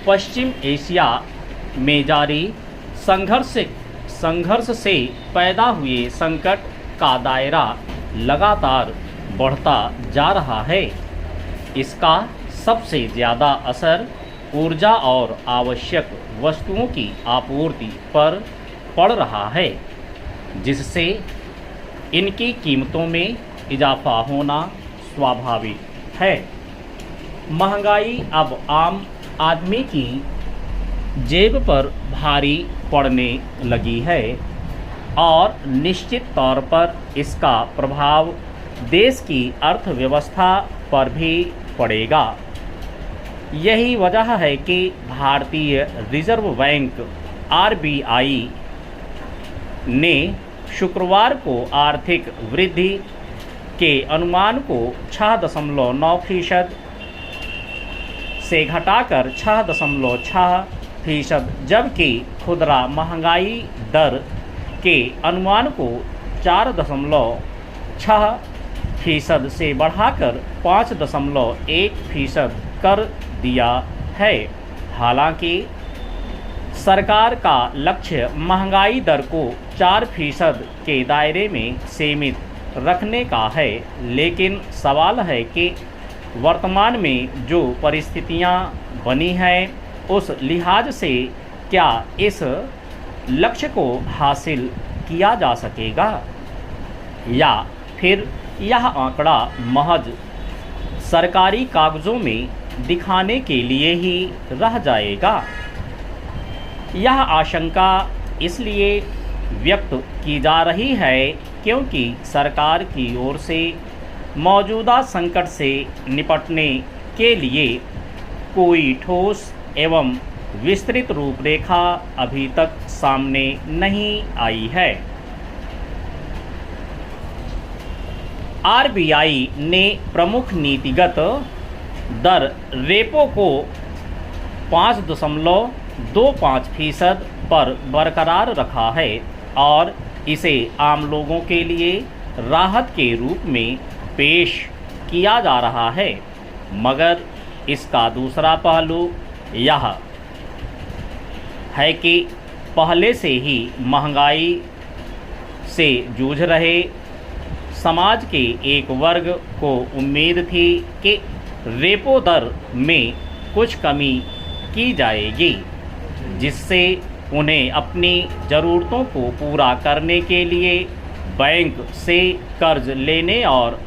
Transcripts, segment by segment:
पश्चिम Asia में जारी संघर्ष से पैदा हुए संकट का दायरा लगातार बढ़ता जा रहा है। इसका सबसे ज़्यादा असर ऊर्जा और आवश्यक वस्तुओं की आपूर्ति पर पड़ रहा है, जिससे इनकी कीमतों में इजाफा होना स्वाभाविक है। महंगाई अब आम आदमी की जेब पर भारी पड़ने लगी है और निश्चित तौर पर इसका प्रभाव देश की अर्थव्यवस्था पर भी पड़ेगा। यही वजह है कि भारतीय रिजर्व बैंक (RBI) ने शुक्रवार को आर्थिक वृद्धि के अनुमान को 6.9% से घटाकर 6.6%, जबकि खुदरा महंगाई दर के अनुमान को 4.6% से बढ़ाकर 5.1% कर दिया है। हालांकि सरकार का लक्ष्य महंगाई दर को 4% के दायरे में सीमित रखने का है, लेकिन सवाल है कि वर्तमान में जो परिस्थितियां बनी हैं, उस लिहाज से क्या इस लक्ष्य को हासिल किया जा सकेगा या फिर यह आंकड़ा महज सरकारी कागज़ों में दिखाने के लिए ही रह जाएगा। यह आशंका इसलिए व्यक्त की जा रही है क्योंकि सरकार की ओर से मौजूदा संकट से निपटने के लिए कोई ठोस एवं विस्तृत रूपरेखा अभी तक सामने नहीं आई है। RBI ने प्रमुख नीतिगत दर रेपो को 5.25% पर बरकरार रखा है और इसे आम लोगों के लिए राहत के रूप में पेश किया जा रहा है, मगर इसका दूसरा पहलू यह है कि पहले से ही महंगाई से जूझ रहे समाज के एक वर्ग को उम्मीद थी कि रेपो दर में कुछ कमी की जाएगी, जिससे उन्हें अपनी ज़रूरतों को पूरा करने के लिए बैंक से कर्ज लेने और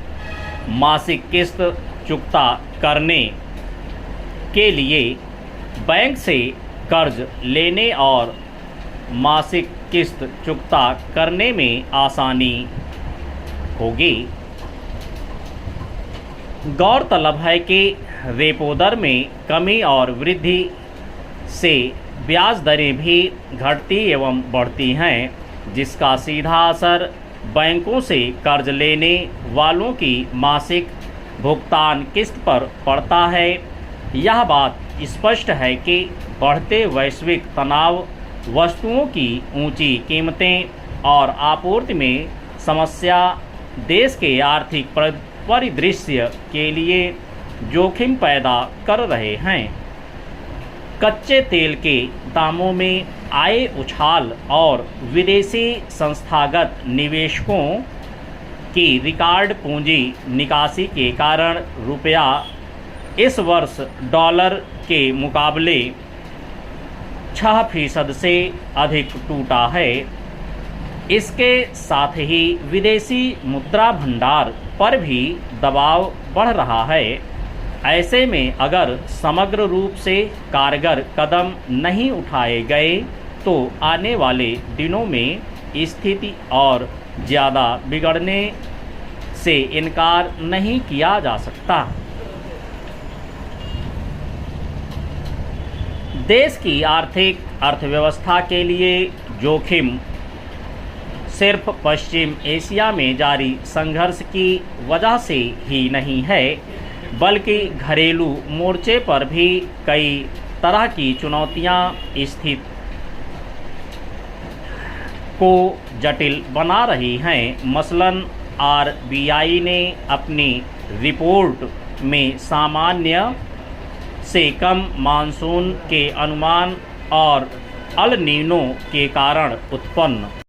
मासिक किस्त चुकता करने के लिए बैंक से कर्ज लेने और मासिक किस्त चुकता करने में आसानी होगी। गौरतलब है कि रेपो दर में कमी और वृद्धि से ब्याज दरें भी घटती एवं बढ़ती हैं, जिसका सीधा असर बैंकों से कर्ज लेने वालों की मासिक भुगतान किस्त पर पड़ता है। यह बात स्पष्ट है कि बढ़ते वैश्विक तनाव, वस्तुओं की ऊंची कीमतें और आपूर्ति में समस्या देश के आर्थिक परिदृश्य के लिए जोखिम पैदा कर रहे हैं। कच्चे तेल के दामों में आए उछाल और विदेशी संस्थागत निवेशकों की रिकॉर्ड पूंजी निकासी के कारण रुपया इस वर्ष डॉलर के मुकाबले 6% से अधिक टूटा है। इसके साथ ही विदेशी मुद्रा भंडार पर भी दबाव बढ़ रहा है। ऐसे में अगर समग्र रूप से कारगर कदम नहीं उठाए गए तो आने वाले दिनों में स्थिति और ज़्यादा बिगड़ने से इनकार नहीं किया जा सकता। देश की आर्थिक अर्थव्यवस्था के लिए जोखिम सिर्फ पश्चिम एशिया में जारी संघर्ष की वजह से ही नहीं है, बल्कि घरेलू मोर्चे पर भी कई तरह की चुनौतियां स्थिति को जटिल बना रही हैं। मसलन RBI ने अपनी रिपोर्ट में सामान्य से कम मानसून के अनुमान और अल नीनो के कारण उत्पन्न